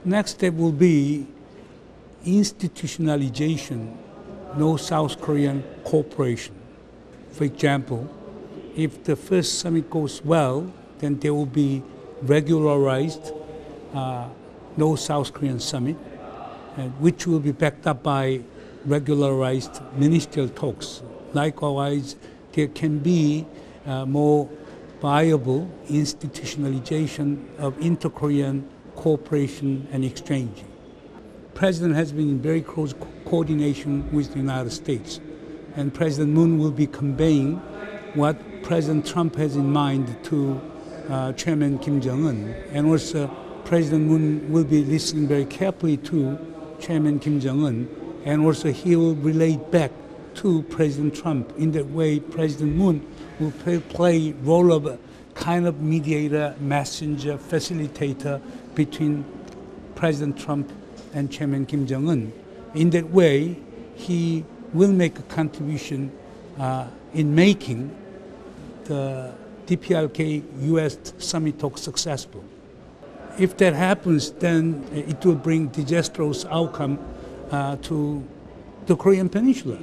Next step will be institutionalization, North-South Korean cooperation. For example, if the first summit goes well, then there will be regularized North-South Korean summit, which will be backed up by regularized ministerial talks. Likewise, there can be more viable institutionalization of inter-Korean cooperation and exchange. The President has been in very close coordination with the United States, and President Moon will be conveying what President Trump has in mind to Chairman Kim Jong-un, and also President Moon will be listening very carefully to Chairman Kim Jong-un, and also he will relate back to President Trump. In that way, President Moon will play role of a kind of mediator, messenger, facilitator between President Trump and Chairman Kim Jong-un. In that way, he will make a contribution in making the DPRK U.S. summit talk successful. If that happens, then it will bring disastrous outcome to the Korean Peninsula.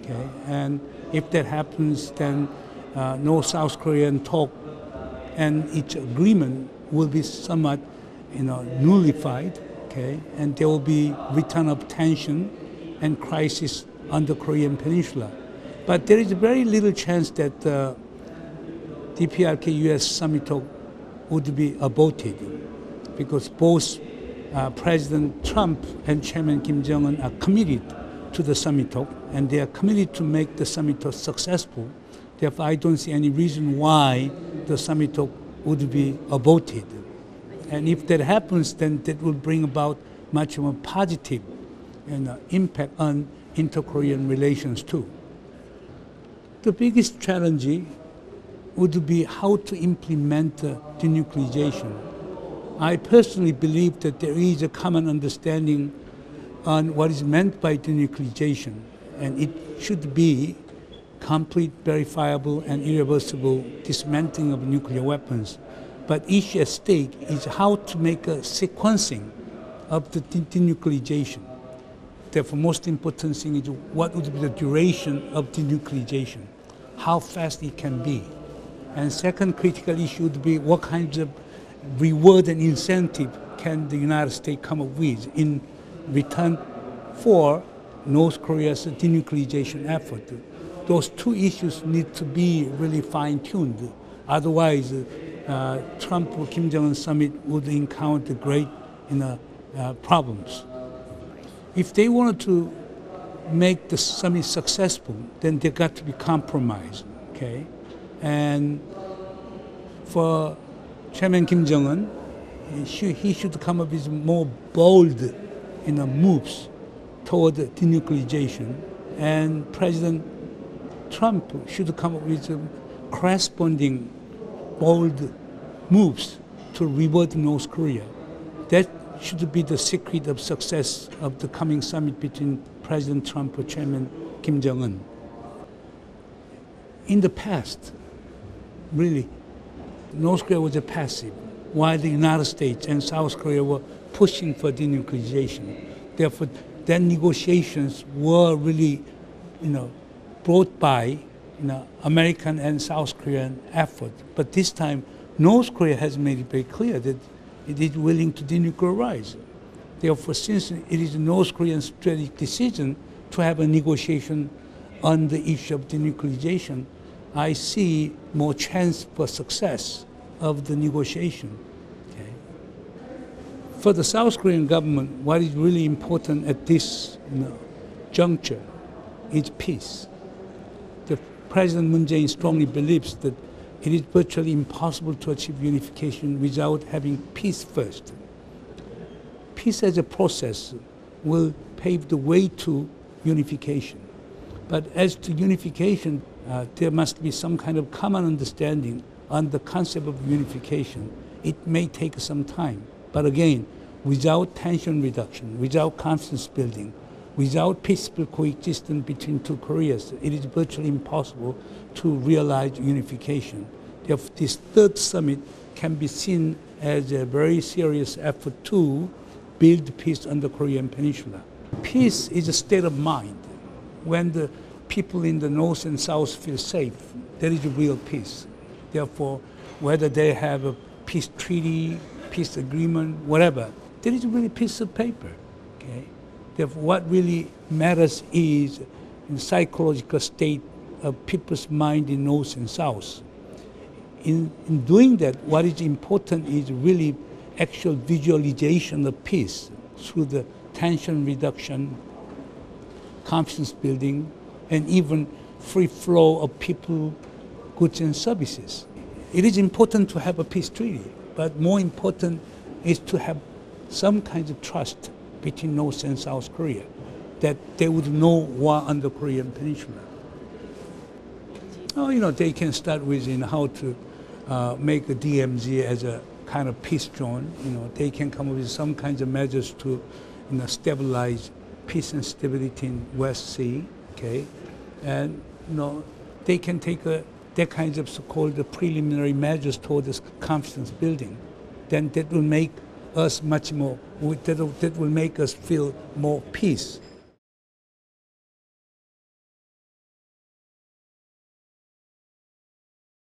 Okay? And if that happens, then North-South Korean talk and its agreement will be somewhat, nullified. Okay? And there will be return of tension and crisis on the Korean Peninsula. But there is very little chance that DPRK U.S. summit talk would be aborted, because both President Trump and Chairman Kim Jong-un are committed to the summit talk, and they are committed to make the summit talk successful. Therefore, I don't see any reason why the summit talk would be aborted. And if that happens, then that will bring about much more positive impact on inter-Korean relations too. The biggest challenge would be how to implement denuclearization. I personally believe that there is a common understanding on what is meant by denuclearization, and it should be complete, verifiable, and irreversible dismantling of nuclear weapons. But issue at stake is how to make a sequencing of the denuclearization. Therefore, most important thing is what would be the duration of denuclearization, how fast it can be. And second critical issue would be what kinds of reward and incentive can the United States come up with in return for North Korea's denuclearization effort. Those two issues need to be really fine-tuned. Otherwise, Trump or Kim Jong-un summit would encounter great problems. If they wanted to make the summit successful, then they got to be compromised. Okay, and for Chairman Kim Jong-un, he should come up with more bold, moves toward denuclearization, and President Trump should come up with corresponding bold moves to reward North Korea. That should be the secret of success of the coming summit between President Trump and Chairman Kim Jong-un. In the past, really, North Korea was passive, while the United States and South Korea were pushing for denuclearization. Therefore, then negotiations were really, brought by, American and South Korean effort. But this time, North Korea has made it very clear that it is willing to denuclearize. Therefore, since it is North Korean strategic decision to have a negotiation on the issue of denuclearization, I see more chance for success of the negotiation. Okay. For the South Korean government, what is really important at this juncture is peace. The President Moon Jae-in strongly believes that it is virtually impossible to achieve unification without having peace first. Peace as a process will pave the way to unification. But as to unification, there must be some kind of common understanding on the concept of unification. It may take some time. But again, without tension reduction, without confidence building, without peaceful coexistence between two Koreas, it is virtually impossible to realize unification. Therefore, this third summit can be seen as a very serious effort to build peace on the Korean Peninsula. Peace is a state of mind. When the people in the North and South feel safe, there is real peace. Therefore, whether they have a peace treaty, peace agreement, whatever, there is really a piece of paper. Okay? Therefore, what really matters is the psychological state of people's mind in North and South. In doing that, what is important is really actual visualization of peace through the tension reduction, confidence building, and even free flow of people, goods, and services. It is important to have a peace treaty, but more important is to have some kind of trust between North and South Korea, that they would know war on the Korean Peninsula. Oh, they can start with how to make the DMZ as a kind of peace zone. They can come up with some kinds of measures to stabilize peace and stability in West Sea. Okay, and they can take that kinds of so-called preliminary measures toward this confidence building. Then that will make us much more. That will make us feel more peace.